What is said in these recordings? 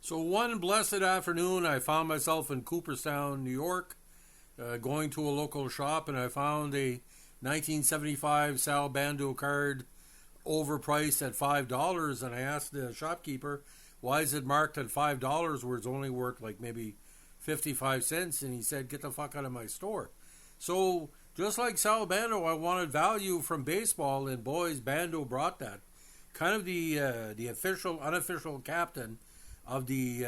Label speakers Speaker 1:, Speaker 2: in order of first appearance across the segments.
Speaker 1: So one blessed afternoon, I found myself in Cooperstown, New York, going to a local shop, and I found a 1975 Sal Bando card overpriced at $5. And I asked the shopkeeper, why is it marked at $5 where it's only worth like maybe 55 cents? And he said, get the fuck out of my store. So just like Sal Bando, I wanted value from baseball, and boys, Bando brought that. Kind of the official, unofficial captain of the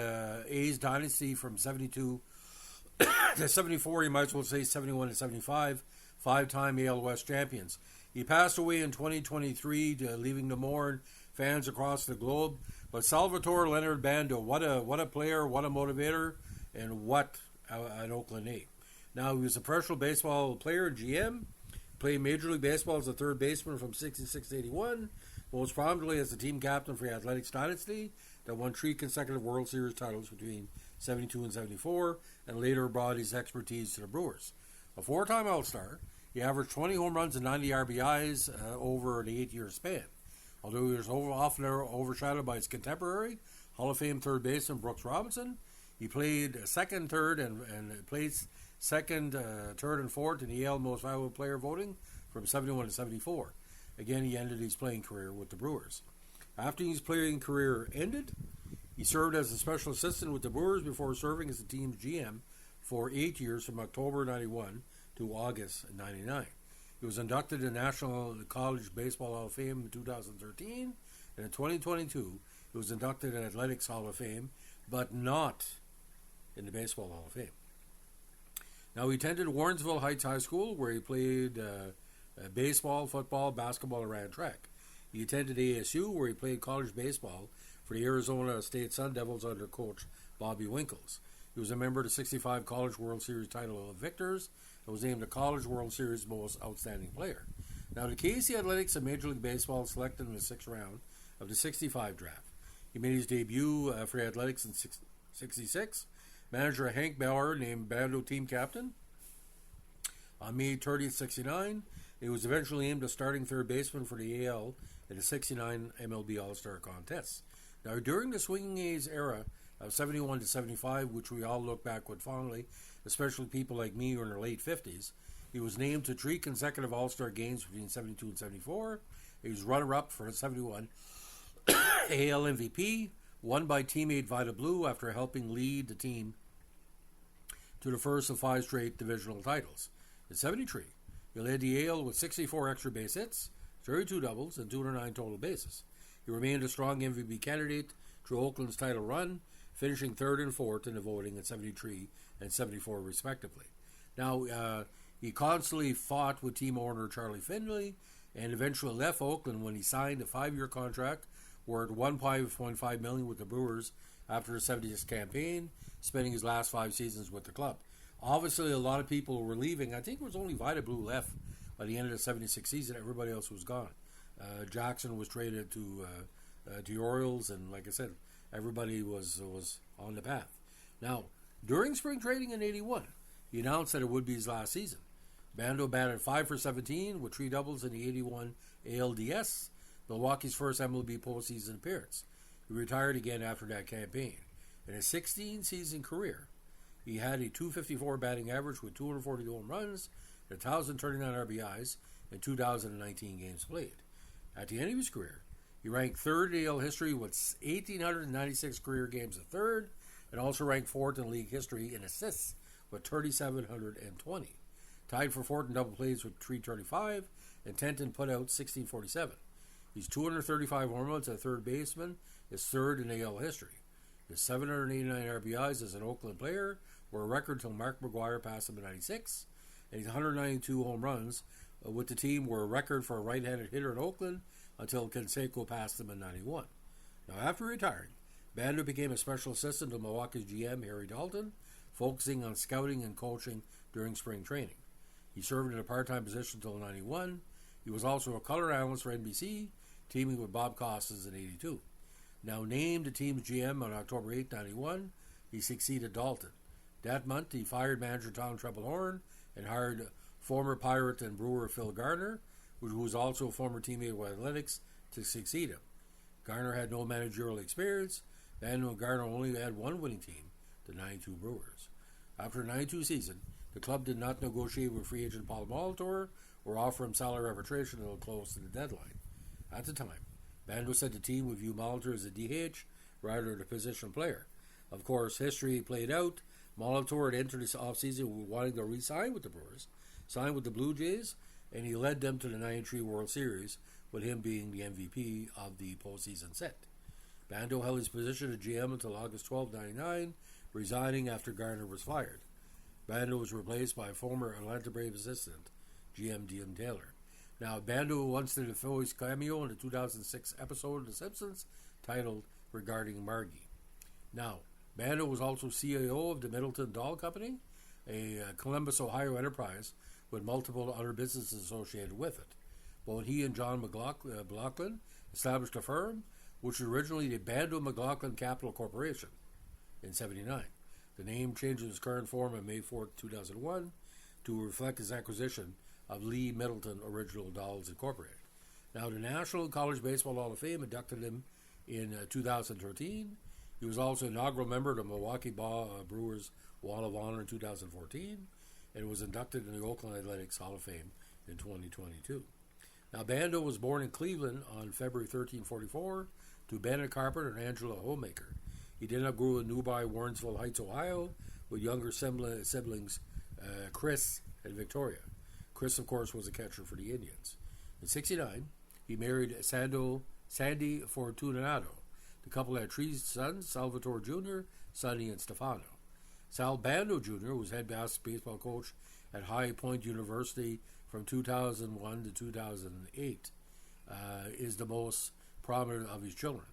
Speaker 1: A's dynasty from 72 to 74, you might as well say 71 to 75, five-time AL West champions. He passed away in 2023, leaving to mourn fans across the globe. But Salvatore Leonard Bando, what a player, what a motivator, and what an Oakland A. Now, he was a professional baseball player, GM, played Major League Baseball as a third baseman from 66 to 81, most prominently as the team captain for the Athletics dynasty that won 3 consecutive World Series titles between 72 and 74, and later brought his expertise to the Brewers. A 4-time All-Star, he averaged 20 home runs and 90 RBIs over an 8-year span. Although he was often overshadowed by his contemporary, Hall of Fame third baseman Brooks Robinson, he played second, third, and placed second, third, and fourth in the AL Most Valuable Player voting from 71 to 74. Again, he ended his playing career with the Brewers. After his playing career ended, he served as a special assistant with the Brewers before serving as the team's GM for 8 years from October 91 to August 99. He was inducted in the National College Baseball Hall of Fame in 2013, and in 2022, he was inducted in Athletics Hall of Fame, but not in the Baseball Hall of Fame. Now, he attended Warrensville Heights High School, where he played baseball, football, basketball, and ran track. He attended ASU, where he played college baseball for the Arizona State Sun Devils under coach Bobby Winkles. He was a member of the 65 College World Series title of victors and was named the College World Series Most Outstanding Player. Now, the KC Athletics of Major League Baseball selected him in the 6th round of the 65 draft. He made his debut for the Athletics in 66. Manager Hank Bauer named Bando team captain on May 30th, 69. He was eventually named a starting third baseman for the AL in the 69 MLB All-Star Contest. Now, during the Swinging A's era of 71 to 75, which we all look back with fondly, especially people like me who are in their late 50s, he was named to 3 consecutive All-Star games between 72 and 74. He was runner-up for the 71 AL MVP, won by teammate Vida Blue after helping lead the team to the first of 5 straight divisional titles. In 73, he led the AL with 64 extra base hits, 32 doubles, and 209 total bases. He remained a strong MVP candidate through Oakland's title run, finishing 3rd and 4th in the voting at 73 and 74 respectively. Now, he constantly fought with team owner Charlie Finley and eventually left Oakland when he signed a 5-year contract worth $1.5 million with the Brewers after the 70th campaign, spending his last 5 seasons with the club. Obviously, a lot of people were leaving. I think it was only Vida Blue left by the end of the 76 season. Everybody else was gone. Jackson was traded to the Orioles, and like I said, everybody was on the path. Now, during spring training in 81, he announced that it would be his last season. Bando batted 5 for 17 with 3 doubles in the 81 ALDS, Milwaukee's first MLB postseason appearance. He retired again after that campaign. In his 16-season career, he had a .254 batting average with 242 home runs, 1,039 RBIs, and 2,019 games played. At the end of his career, he ranked 3rd in AL history with 1,896 career games at 3rd, and also ranked 4th in league history in assists with 3,720. Tied for 4th in double plays with 335, and 10th in putouts 1,647. He's 235 home runs at third baseman, is 3rd in AL history. His 789 RBIs as an Oakland player were a record until Mark McGwire passed him in 96, and his 192 home runs with the team were a record for a right-handed hitter in Oakland until Canseco passed him in 91. Now, after retiring, Bando became a special assistant to Milwaukee's GM Harry Dalton, focusing on scouting and coaching during spring training. He served in a part-time position until 91. He was also a color analyst for NBC, teaming with Bob Costas in 82. Now named the team's GM on October 8, 91, he succeeded Dalton. That month, he fired manager Tom Trepelhorn and hired former Pirate and Brewer Phil Garner, who was also a former teammate with Athletics, to succeed him. Garner had no managerial experience, Bando and Garner only had one winning team, the 92 Brewers. After the 92 season, the club did not negotiate with free agent Paul Molitor or offer him salary arbitration until close to the deadline. At the time, Bando said the team would view Molitor as a DH rather than a position player. Of course, history played out. Molitor had entered this offseason wanting to re-sign with the Brewers, signed with the Blue Jays, and he led them to the 93 World Series, with him being the MVP of the postseason set. Bando held his position as GM until August 12, 1999, resigning after Garner was fired. Bando was replaced by former Atlanta Braves assistant, GM Dean Taylor. Now, Bando once did a Phillies cameo in the 2006 episode of The Simpsons titled Regarding Margie. Now, Bando was also CEO of the Middleton Doll Company, a Columbus, Ohio enterprise with multiple other businesses associated with it. Both he and John McLaughlin established a firm, which was originally the Bando McLaughlin Capital Corporation in 1979. The name changed its current form on May 4, 2001 to reflect his acquisition of Lee Middleton Original Dolls Incorporated. Now, the National College Baseball Hall of Fame inducted him in 2013. He was also an inaugural member of the Milwaukee Brewers Wall of Honor in 2014 and was inducted in the Oakland Athletics Hall of Fame in 2022. Now, Bando was born in Cleveland on February 1344 to Bennett Carpenter and Angela Homemaker. He then grew in nearby Warrensville Heights, Ohio, with younger siblings Chris and Victoria. Chris, of course, was a catcher for the Indians. In 1969, he married Sandy Fortunato. The couple had 3 sons, Salvatore Jr., Sonny, and Stefano. Sal Bando Jr. was head baseball coach at High Point University from 2001 to 2008, is the most prominent of his children.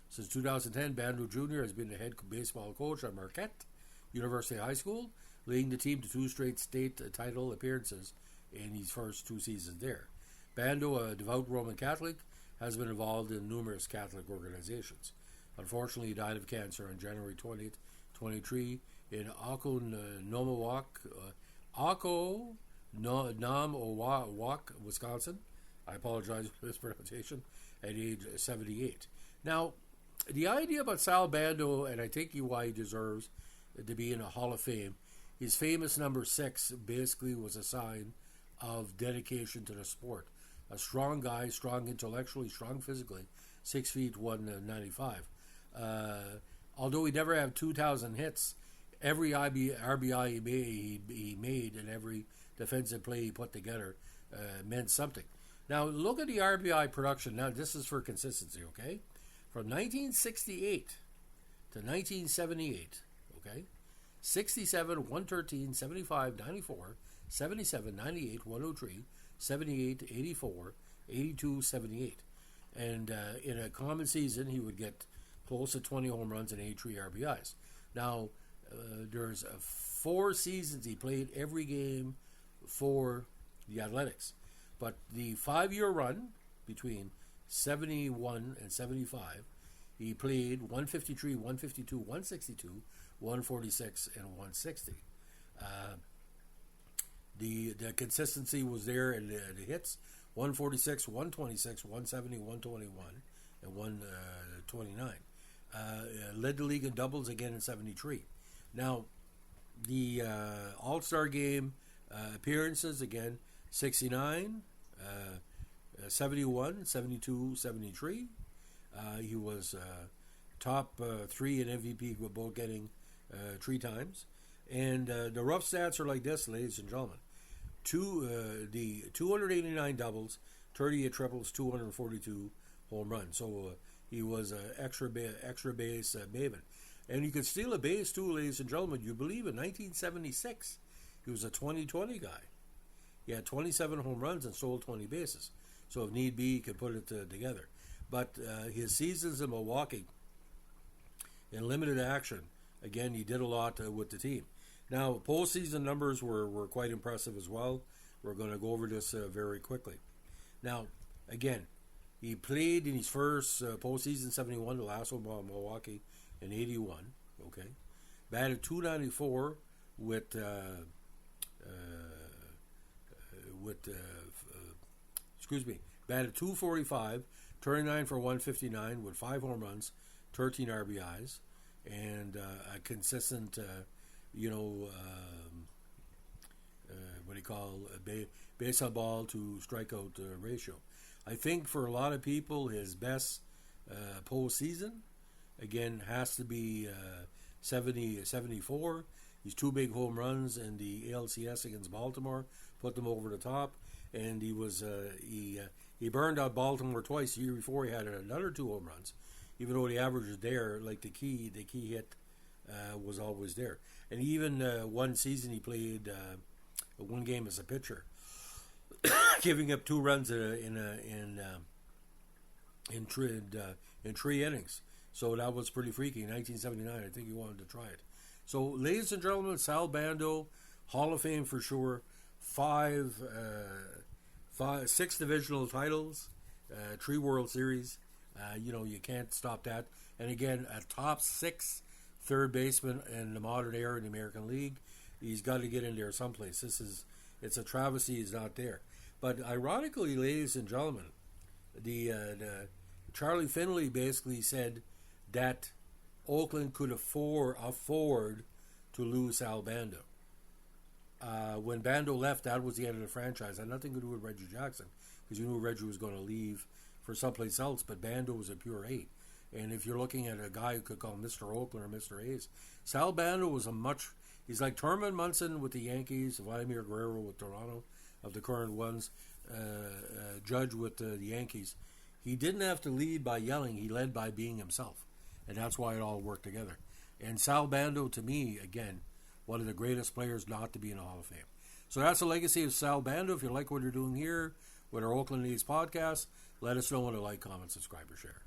Speaker 1: Since 2010, Bando Jr. has been the head baseball coach at Marquette University High School, leading the team to 2 straight state title appearances in his first 2 seasons there. Bando, a devout Roman Catholic, has been involved in numerous Catholic organizations. Unfortunately, he died of cancer on January 20th, 2023 in Oconomowoc, Wisconsin. I apologize for this pronunciation, at age 78. Now, the idea about Sal Bando, and I think why he deserves to be in a Hall of Fame, his famous number 6 basically was a sign of dedication to the sport. A strong guy, strong intellectually, strong physically, 6 feet 195. Although he never had 2,000 hits, every RBI he made and every defensive play he put together meant something. Now, look at the RBI production. Now, this is for consistency, okay? From 1968 to 1978, okay? 67, 113, 75, 94, 77, 98, 103, 78, 84, 82, 78. And in a common season, he would get close to 20 home runs and 83 RBIs. Now, there's 4 seasons he played every game for the Athletics. But the 5-year run between 71 and 75, he played 153, 152, 162, 146, and 160. The consistency was there in the hits, 146, 126, 170, 121, and 129. Led the league in doubles again in 73. Now, the All-Star Game appearances, again, 69, 71, 72, 73. He was top 3 in MVP, with both getting 3 times. And the rough stats are like this, ladies and gentlemen. The 289 doubles, 38 triples, 242 home runs. So he was an extra base maven. And you could steal a base too, ladies and gentlemen. You believe in 1976, he was a 20-20 guy. He had 27 home runs and stole 20 bases. So if need be, he could put it together. But his seasons in Milwaukee, in limited action, again, he did a lot with the team. Now, postseason numbers were quite impressive as well. We're going to go over this very quickly. Now, again, he played in his first postseason, 71, the last one in Milwaukee, in 81. Okay, batted .294 with batted .245, 39 for 159 with 5 home runs, 13 RBIs, and a consistent, what do you call base on ball to strikeout ratio. I think for a lot of people, his best postseason, again, has to be 74. He's 2 big home runs in the ALCS against Baltimore, put them over the top, and he burned out Baltimore twice. The year before, he had another 2 home runs, even though the average was there. Like the key hit was always there. And even one season, he played 1 game as a pitcher, giving up 2 runs in 3 innings. So that was pretty freaky. In 1979, I think he wanted to try it. So, ladies and gentlemen, Sal Bando, Hall of Fame for sure. 6 divisional titles, 3 World Series. You can't stop that. And again, a top 6 third baseman in the modern era in the American League. He's got to get in there someplace. It's a travesty he's not there. But ironically, ladies and gentlemen, the Charlie Finley basically said that Oakland could afford to lose Sal Bando. When Bando left, that was the end of the franchise. It had nothing to do with Reggie Jackson, because you knew Reggie was going to leave for someplace else, but Bando was a pure 8. And if you're looking at a guy who could call Mr. Oakland or Mr. A's, Sal Bando was he's like Thurman Munson with the Yankees, Vladimir Guerrero with Toronto, of the current ones, Judge with the Yankees. He didn't have to lead by yelling, he led by being himself. And that's why it all worked together. And Sal Bando, to me, again, one of the greatest players not to be in the Hall of Fame. So that's the legacy of Sal Bando. If you like what you're doing here with our Oakland A's podcast, let us know with a like, comment, subscribe, or share.